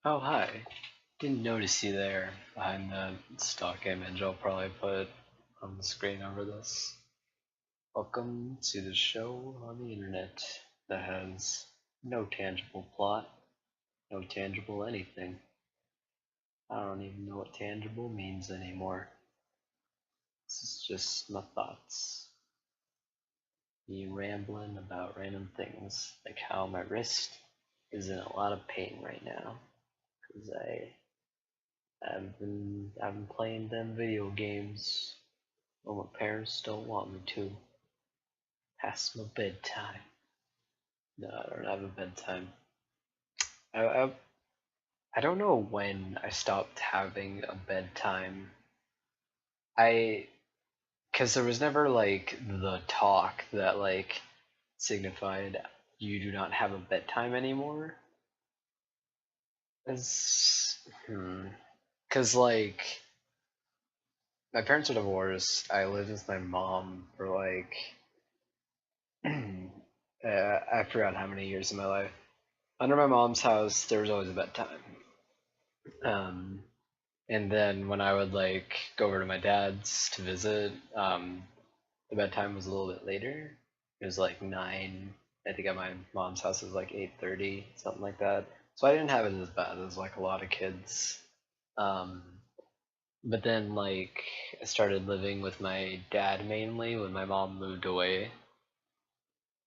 Oh, hi. Didn't notice you there behind the stock image I'll probably put on the screen over this. Welcome to the show on the internet that has no tangible plot, no tangible anything. I don't even know what tangible means anymore. This is just my thoughts. Me rambling about random things, like how my wrist is in a lot of pain right now because I've been playing them video games. Well, my parents don't want me to. Past my bedtime. No, I don't have a bedtime. I, I, I don't know when I stopped having a bedtime. I, because there was never like the talk that like signified you do not have a bedtime anymore. It's, because like my parents are divorced. I lived with my mom for like I forgot how many years of my life. Under my mom's house, there was always a bedtime. Um, and then when I would like go over to my dad's to visit, the bedtime was a little bit later. It was like 9. I think at my mom's house it was like 8:30, something like that. So I didn't have it as bad as like a lot of kids. Um, but then like I started living with my dad mainly when my mom moved away.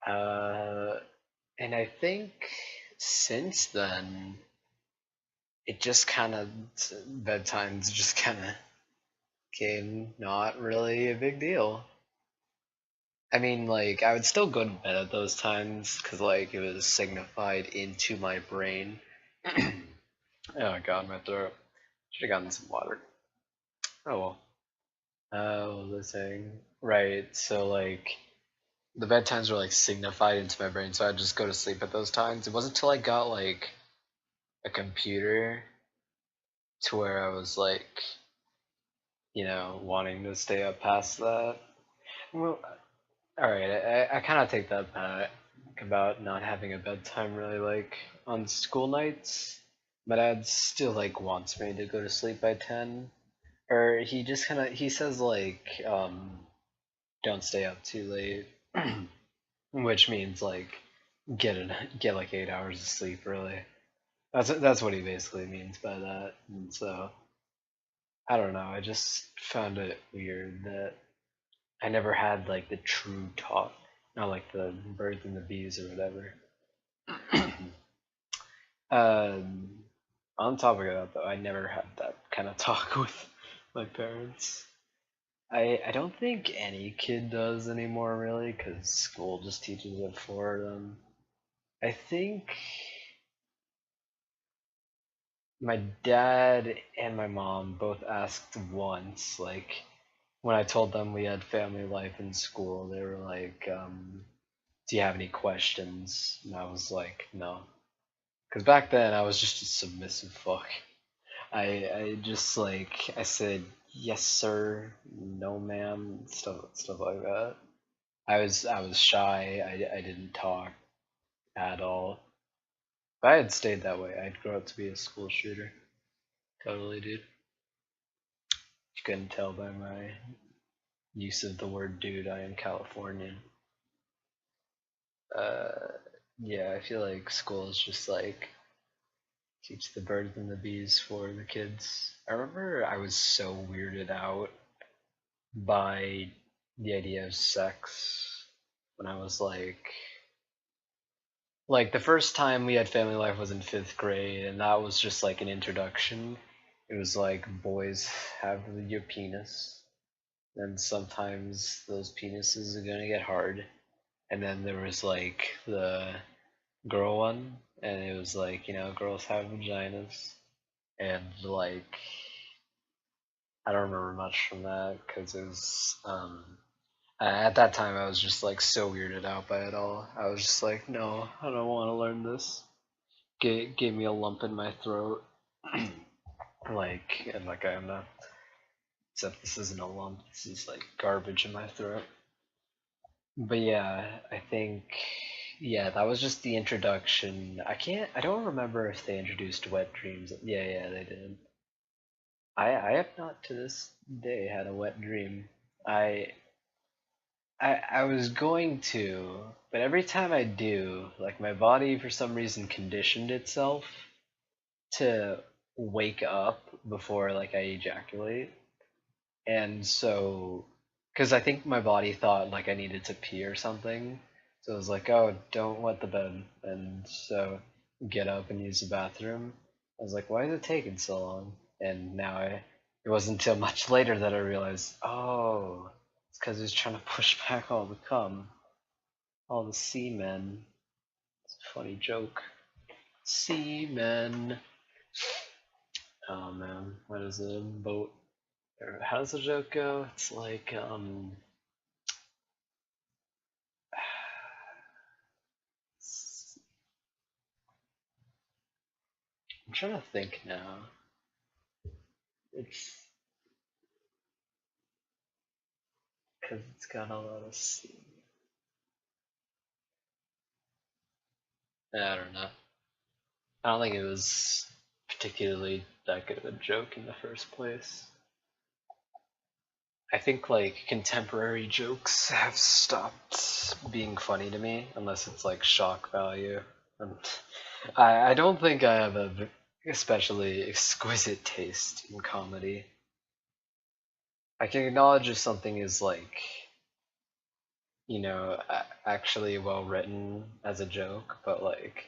Uh, and I think since then it just kind of bedtimes just kind of became not really a big deal. I mean, like I would still go to bed at those times because like it was signified into my brain. Oh god, my throat. Should have gotten some water. Oh well. What was I saying? Right. So like the bedtimes were like signified into my brain, so I'd just go to sleep at those times. It wasn't until I got like a computer to where I was like, wanting to stay up past that. Well, all right, I kind of take that back about not having a bedtime really like on school nights. My dad still like wants me to go to sleep by 10, or he just kind of he says like don't stay up too late, which means like get like 8 hours of sleep really. That's what he basically means by that. And so I don't know. I just found it weird that I never had like the true talk, not like the birds and the bees or whatever. um, on topic of that though, I never had that kind of talk with my parents. I don't think any kid does anymore really, because school just teaches it for them. I think my dad and my mom both asked once, like when I told them we had family life in school, they were like, "Do you have any questions?" And I was like, "No," because back then I was just a submissive fuck. I just like I said yes sir, no ma'am, stuff like that. I was shy. I didn't talk at all. If I had stayed that way, I'd grow up to be a school shooter. Totally, dude. You couldn't tell by my use of the word dude, I am Californian. Uh, yeah, I feel like school is just like teach the birds and the bees for the kids. I remember I was so weirded out by the idea of sex when I was like the first time we had family life was in 5th grade, and that was just like an introduction. It was like boys have your penis, and sometimes those penises are gonna get hard. And then there was like the girl one, and it was like girls have vaginas, and like I don't remember much from that because it was at that time I was just like so weirded out by it all. I was just like, no, I don't want to learn this. Gave me a lump in my throat, and like I'm not. Except this isn't a lump. This is like garbage in my throat. But yeah, I think Yeah, that was just the introduction. I don't remember if they introduced Wet Dreams. Yeah, they did. I have not to this day had a wet dream. I I was going to, but every time I do, like my body for some reason conditioned itself to wake up before like I ejaculate. And so, because I think my body thought like I needed to pee or something, so it was like, oh, don't wet the bed, and so get up and use the bathroom. I was like, why is it taking so long? And now it wasn't until much later that I realized, oh, it's because he's trying to push back all the cum, all the semen. It's a funny joke. Semen. Oh man, what is it? Boat. How does the joke go? It's like, I'm trying to think now. It's because it's got a lot of C. I don't know. I don't think it was particularly that good of a joke in the first place. I think like contemporary jokes have stopped being funny to me unless it's like shock value. And I don't think I have a especially exquisite taste in comedy. I can acknowledge if something is like, actually well written as a joke, but like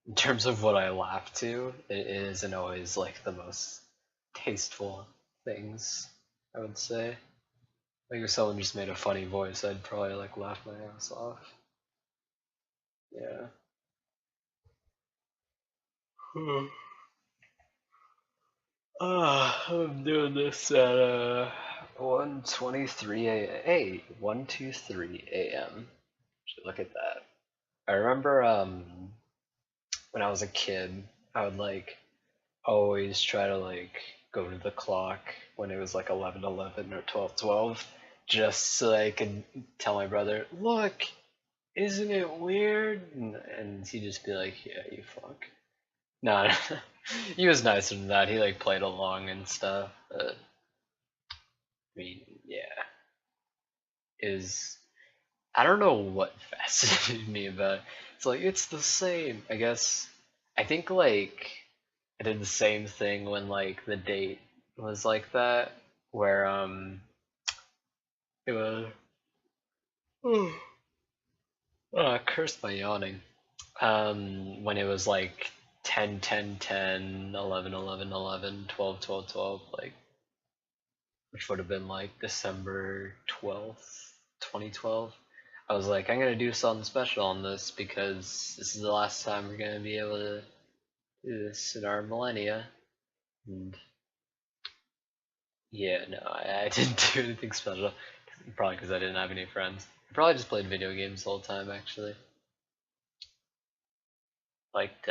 in terms of what I laugh to, it isn't always like the most tasteful things, I would say. Like if someone just made a funny voice, I'd probably like laugh my ass off. Yeah. I'm doing this at 1:23 a.m. Hey, 1:23 a.m. Should look at that. I remember when I was a kid, I would like always try to like go to the clock when it was like 11:11 or 12:12, just so I could tell my brother, "Look, isn't it weird?" And he'd just be like, "Yeah, you fuck." No, he was nicer than that. He like played along and stuff. But, I mean, yeah, is I don't know what fascinated me about it. It's like it's the same. I guess I think like I did the same thing when like the date was like that, where it was cursed by yawning. When it was like 10, 10, 10, 11, 11, 11, 12, 12, 12, like which would have been like December 12th, 2012. I was like, I'm gonna do something special on this because this is the last time we're gonna be able to do this in our millennia. And yeah, no, I didn't do anything special. Probably because I didn't have any friends. I probably just played video games the whole time, actually. Liked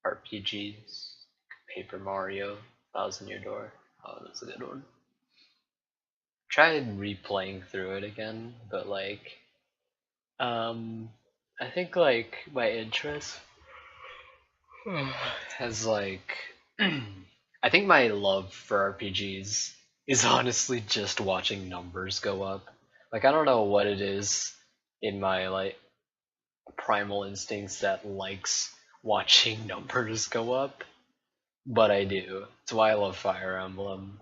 RPGs, Paper Mario, Thousand Year Door. Oh, that's a good one. Tried replaying through it again, but like, um, I think like my interest has like, I think my love for RPGs is honestly just watching numbers go up. Like, I don't know what it is in my like primal instincts that likes watching numbers go up, but I do. It's why I love Fire Emblem.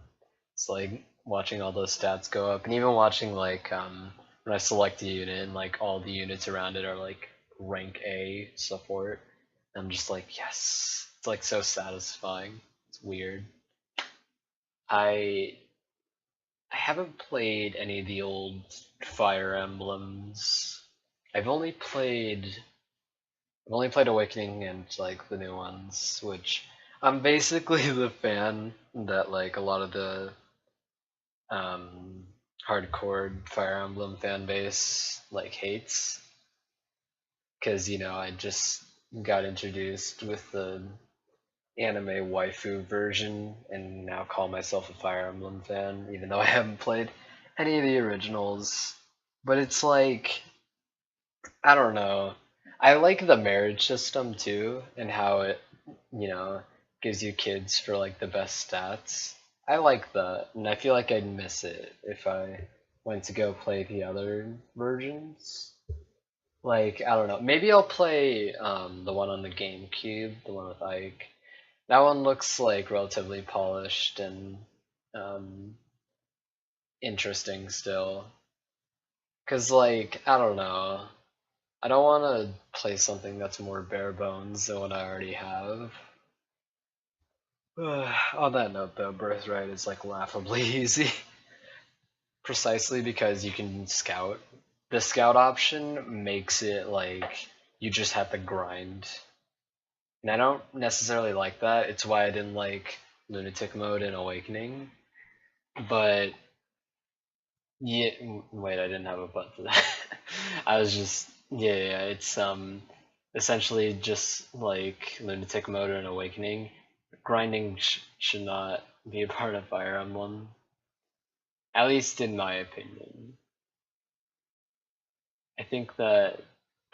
It's like watching all those stats go up, and even watching like when I select a unit and like all the units around it are like rank A support. I'm just like, yes. It's like so satisfying. It's weird. I I haven't played any of the old Fire Emblems. I've only played I've only played Awakening and like the new ones, which I'm basically the fan that like a lot of the um, hardcore Fire Emblem fan base like hates, because I just got introduced with the anime waifu version and now call myself a Fire Emblem fan, even though I haven't played any of the originals. But it's like I don't know. I like the marriage system too, and how it, you know, gives you kids for like the best stats. I like that, and I feel like I'd miss it if I went to go play the other versions. Like, I don't know. Maybe I'll play the one on the GameCube, the one with Ike. That one looks like relatively polished and um, interesting still. Cause like, I don't know. I don't want to play something that's more bare bones than what I already have. On that note, though, Birthright is like laughably easy, precisely because you can scout. The scout option makes it like you just have to grind, and I don't necessarily like that. It's why I didn't like Lunatic Mode in Awakening. But yeah, wait, I didn't have a button for that. I was just yeah, it's essentially just like Lunatic Mode and Awakening. Grinding should not be a part of Fire Emblem, at least in my opinion. I think that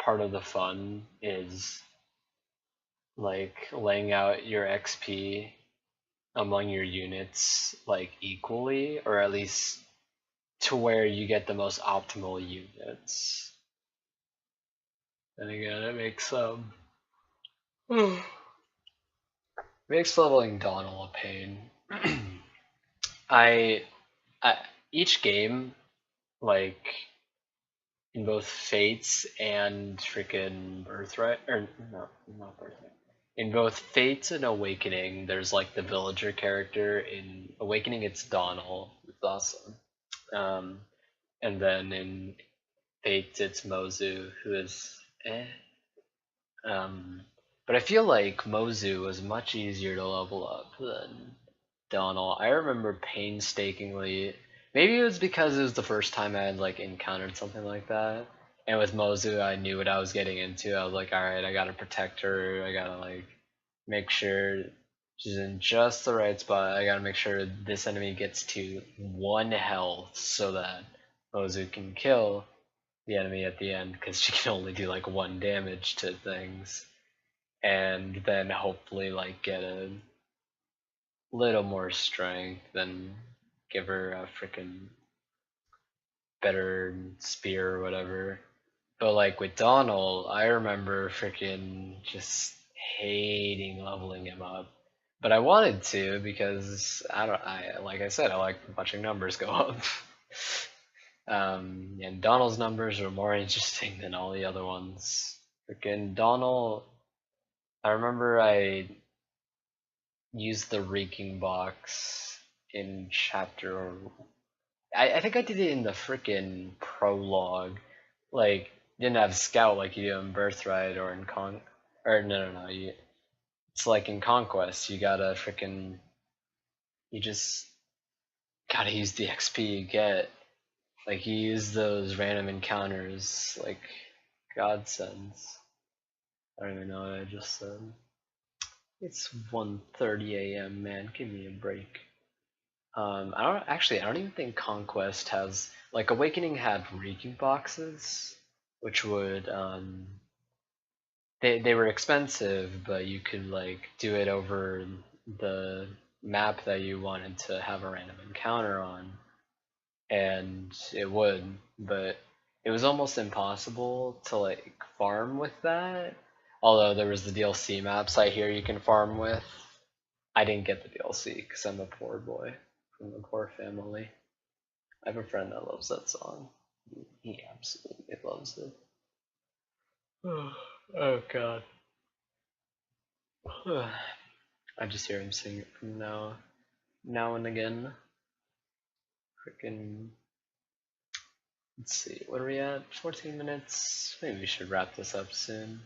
part of the fun is like laying out your XP among your units like equally, or at least to where you get the most optimal units. And again, it makes makes leveling Donald a pain. I, I each game, like in both Fates and freaking Birthright, or no, not Birthright. In both Fates and Awakening, there's like the villager character. In Awakening, it's Donald. It's awesome. Um, and then in Fates, it's Mozu, who is eh. Um, but I feel like Mozu was much easier to level up than Donald. I remember painstakingly. Maybe it was because it was the first time I had like encountered something like that. And with Mozu, I knew what I was getting into. I was like, all right, I gotta protect her. I gotta like make sure she's in just the right spot. I gotta make sure this enemy gets to 1 health so that Mozu can kill the enemy at the end, because she can only do like 1 damage to things, and then hopefully like get a little more strength and give her a freaking better spear or whatever. But like with Donald, I remember freaking just hating leveling him up. But I wanted to because I like I said, I like watching numbers go up. And Donald's numbers are more interesting than all the other ones. Freaking Donald, I remember I used the Reeking box in chapter. I think I did it in the freaking prologue. Like, didn't have Scout like you do in Birthright or in Or no. It's like in Conquest. You gotta freaking. You just gotta use the XP you get. Like, you use those random encounters like godsends. I don't even know what I just said. It's 1:30 a.m. Man, give me a break. I don't even think Conquest has like Awakening had Reeking boxes, which would they were expensive, but you could like do it over the map that you wanted to have a random encounter on, and it would, but it was almost impossible to like farm with that. Although there was the DLC maps I hear you can farm with. I didn't get the DLC because I'm a poor boy from a poor family. I have a friend that loves that song. He absolutely loves it. Oh god. I just hear him sing it from now and again. Freaking. Let's see, what are we at? 14 minutes. Maybe we should wrap this up soon.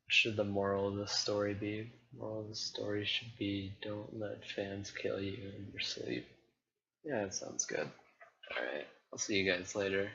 What should the moral of the story be? Moral of the story should be don't let fans kill you in your sleep. Yeah, that sounds good. Alright, I'll see you guys later.